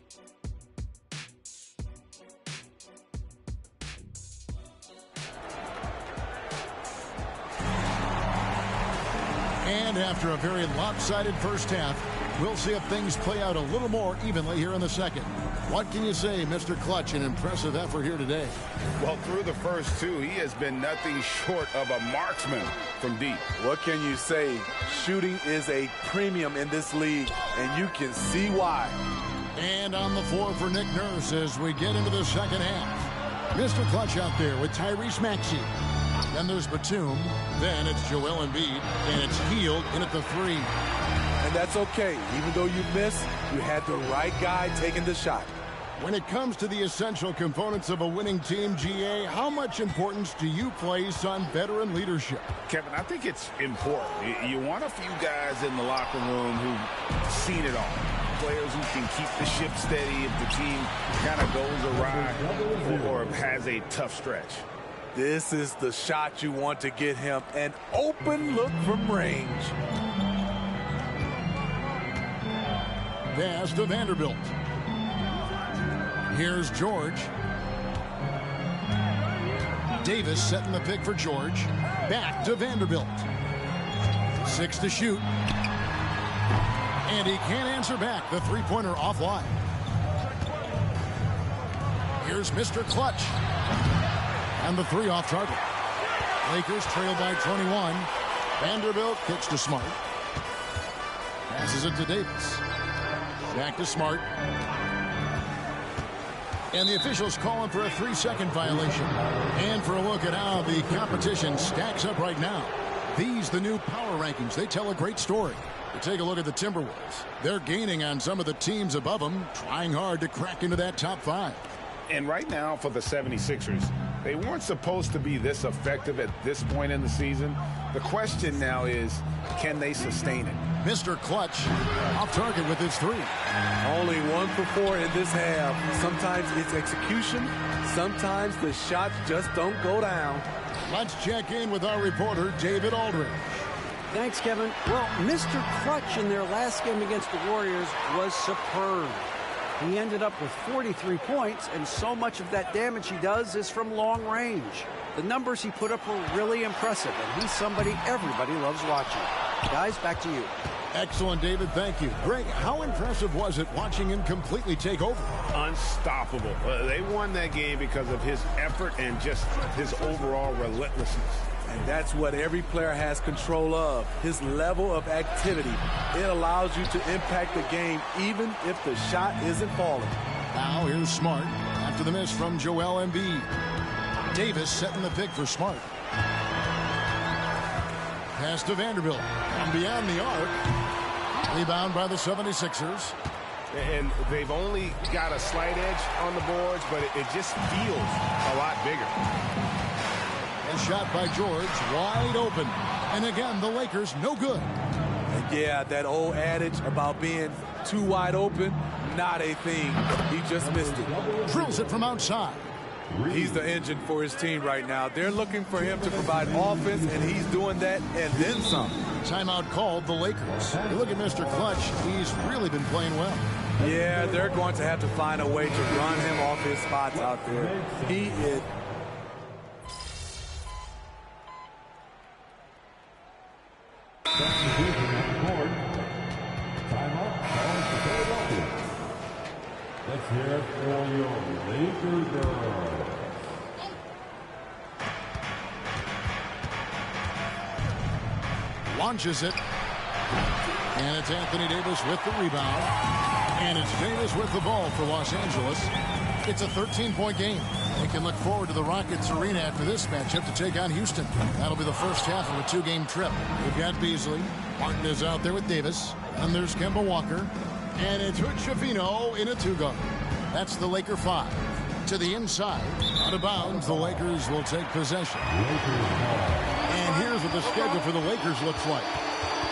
And after a very lopsided first half, we'll see if things play out a little more evenly here in the second. What can you say, Mr. Clutch? An impressive effort here today. Well, through the first two, he has been nothing short of a marksman from deep. What can you say? Shooting is a premium in this league, and you can see why. And on the floor for Nick Nurse as we get into the second half. Mr. Clutch out there with Tyrese Maxey. Then there's Batum. Then it's Joel Embiid, and it's Hield in at the three. And that's okay. Even though you missed, you had the right guy taking the shot. When it comes to the essential components of a winning team, GA, how much importance do you place on veteran leadership? Kevin, I think it's important. You want a few guys in the locker room who've seen it all. Players who can keep the ship steady if the team kind of goes awry or has a tough stretch. This is the shot you want to get him. An open look from range. Pass to Vanderbilt. Here's George. Davis setting the pick for George. Back to Vanderbilt. 6 to shoot. And he can't answer back. The three-pointer offline. Here's Mr. Clutch. And the three off target. Lakers trail by 21. Vanderbilt kicks to Smart. Passes it to Davis. Back to Smart. And the officials calling for a 3-second violation. And for a look at how the competition stacks up right now. These, the new power rankings, they tell a great story. You take a look at the Timberwolves. They're gaining on some of the teams above them, trying hard to crack into that top 5. And right now for the 76ers, they weren't supposed to be this effective at this point in the season. The question now is, can they sustain it? Mr. Clutch off target with his 3. Only 1 for 4 in this half. Sometimes it's execution. Sometimes the shots just don't go down. Let's check in with our reporter, David Aldridge. Thanks, Kevin. Well, Mr. Clutch in their last game against the Warriors was superb. He ended up with 43 points, and so much of that damage he does is from long range. The numbers he put up were really impressive, and he's somebody everybody loves watching. Guys, back to you. Excellent, David. Thank you. Greg, how impressive was it watching him completely take over? Unstoppable. They won that game because of his effort and just his overall relentlessness. And that's what every player has control of, his level of activity. It allows you to impact the game even if the shot isn't falling. Now here's Smart after the miss from Joel Embiid. Davis setting the pick for Smart. Pass to Vanderbilt. From beyond the arc. Rebound by the 76ers. And they've only got a slight edge on the boards, but it just feels a lot bigger. A shot by George, wide open. And again, the Lakers no good. And yeah, that old adage about being too wide open, not a thing. He just missed it. Drills it from outside. He's the engine for his team right now. They're looking for him to provide offense, and he's doing that and then some. Timeout called the Lakers. You look at Mr. Clutch. He's really been playing well. Yeah, they're going to have to find a way to run him off his spots out there. He is... Let's hear it for your Lakers girls. Launches it. And it's Anthony Davis with the rebound. And it's Davis with the ball for Los Angeles. It's a 13-point game. They can look forward to the Rockets Arena after this matchup to take on Houston. That'll be the first half of a 2-game trip. We've got Beasley. Martin is out there with Davis. And there's Kemba Walker. And it's Hood-Schifino in a 2-guard. That's the Laker 5. To the inside. Out of bounds, the Lakers will take possession. And here's what the schedule for the Lakers looks like.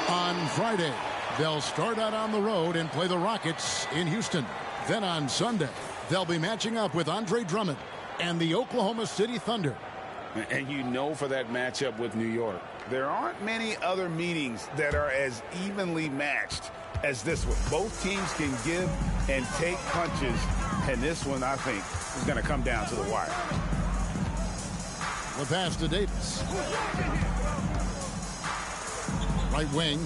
On Friday, they'll start out on the road and play the Rockets in Houston. Then on Sunday, they'll be matching up with Andre Drummond and the Oklahoma City Thunder. And you know, for that matchup with New York, there aren't many other meetings that are as evenly matched as this one. Both teams can give and take punches, and this one, I think, is going to come down to the wire. The pass to Davis. Right wing.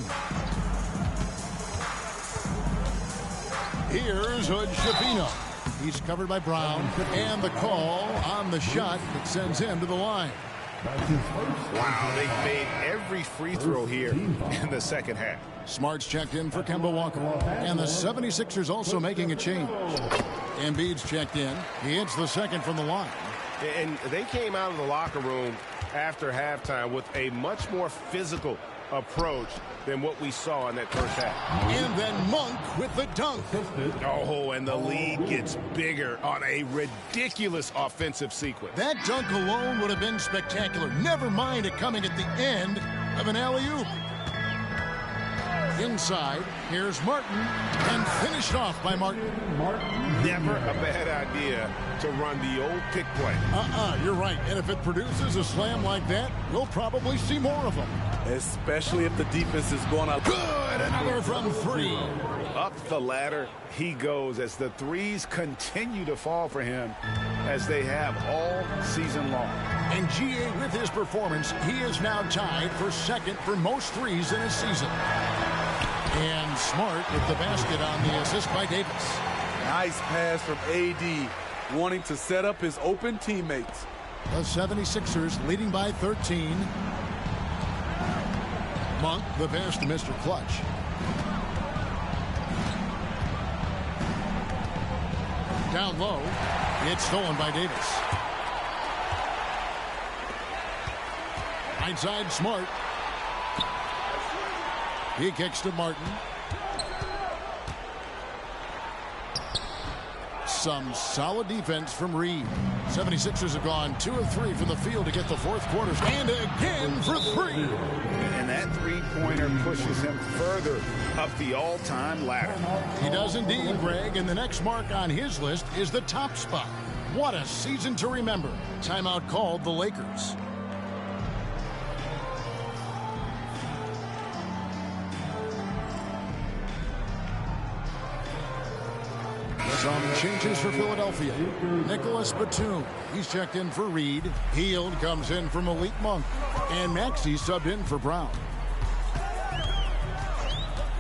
Here's Hood-Schifino. He's covered by Brown. And the call on the shot that sends him to the line. Wow, they've made every free throw here in the second half. Smart's checked in for Kemba Walker. And the 76ers also making a change. Embiid's checked in. He hits the second from the line. And they came out of the locker room after halftime with a much more physical approach than what we saw in that first half. And then Monk with the dunk. Oh, and the lead gets bigger on a ridiculous offensive sequence. That dunk alone would have been spectacular. Never mind it coming at the end of an alley-oop. Inside, here's Martin, and finished off by Martin. Never a bad idea to run the old pick play. You're right. And if it produces a slam like that, we'll probably see more of them. Especially if the defense is going out. Good! Another from 3. Up the ladder he goes as the threes continue to fall for him, as they have all season long. And GA, with his performance, he is now tied for second for most threes in a season. And Smart with the basket on the assist by Davis. Nice pass from AD, wanting to set up his open teammates. The 76ers leading by 13. Monk, the pass to Mr. Clutch. Down low. It's stolen by Davis. Right side, Smart. He kicks to Martin. Some solid defense from Reed. 76ers have gone 2 of 3 from the field to get the fourth quarter. And again for 3. And that three-pointer pushes him further up the all-time ladder. He does indeed, Greg. And the next mark on his list is the top spot. What a season to remember. Timeout called the Lakers. Some changes for Philadelphia. Nicholas Batum. He's checked in for Reed. Hield comes in for Malik Monk. And Maxey subbed in for Brown.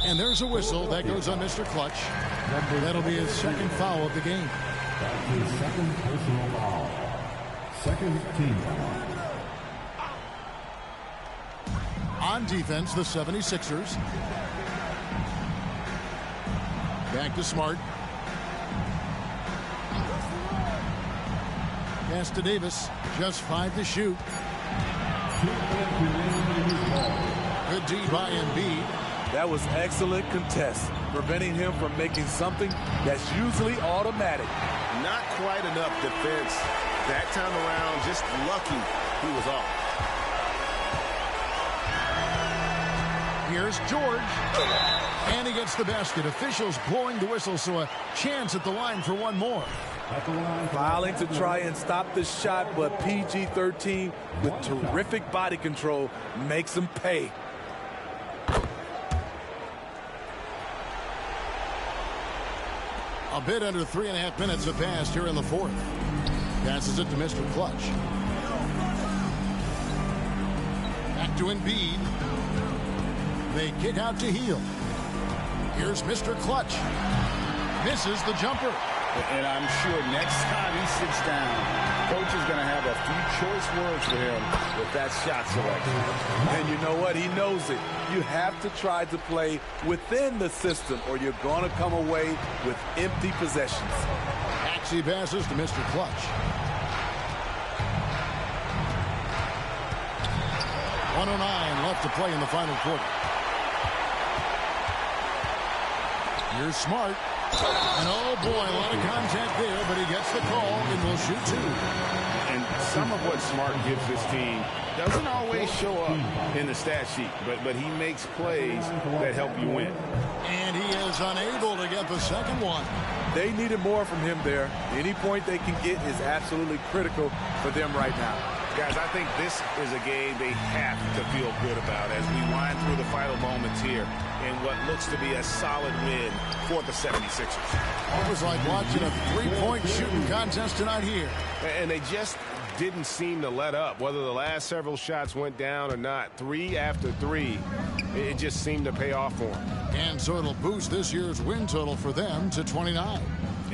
And there's a whistle that goes on Mr. Clutch. That'll be his second foul of the game. That's his second personal foul. Second team foul. On defense, the 76ers. Back to Smart. Pass to Davis. Just 5 to shoot. Good D by Embiid. That was excellent contest, preventing him from making something that's usually automatic. Not quite enough defense that time around. Just lucky he was off. Here's George. And he gets the basket. Officials blowing the whistle, so a chance at the line for one more. Filing to try and stop the shot, but PG-13 with terrific body control makes him pay. A bit under 3.5 minutes have passed here in the fourth. Passes it to Mr. Clutch. Back to Embiid. They kick out to Hield. Here's Mr. Clutch. Misses the jumper. And I'm sure next time he sits down, coach is going to have a few choice words for him with that shot selection. And you know what? He knows it. You have to try to play within the system or you're going to come away with empty possessions. Maxey passes to Mr. Clutch. 1:09 left to play in the final quarter. Here's Smart. And oh boy, a lot of contact there, but he gets the call and will shoot 2. And some of what Smart gives this team doesn't always show up in the stat sheet, but he makes plays that help you win. And he is unable to get the second one. They needed more from him there. Any point they can get is absolutely critical for them right now. Guys, I think this is a game they have to feel good about as we wind through the final moments here in what looks to be a solid win for the 76ers. It was like watching a three-point shooting contest tonight here. And they just didn't seem to let up. Whether the last several shots went down or not, 3 after 3, it just seemed to pay off for them. And so it'll boost this year's win total for them to 29.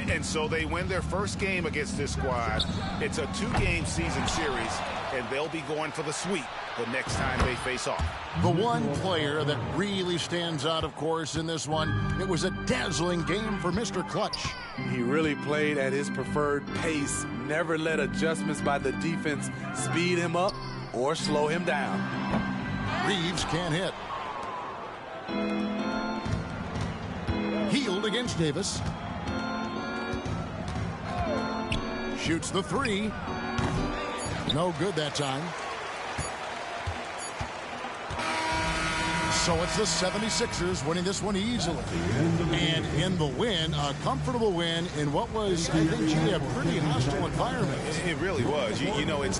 And so they win their first game against this squad. It's a 2-game season series, and they'll be going for the sweep the next time they face off. The one player that really stands out, of course, in this one, it was a dazzling game for Mr. Clutch. He really played at his preferred pace, never let adjustments by the defense speed him up or slow him down. Reeves can't hit. Hield against Davis. Shoots the 3. No good that time. So it's the 76ers winning this one easily. And in the win, a comfortable win in what was, I think, a pretty hostile environment. It really was. You know, it's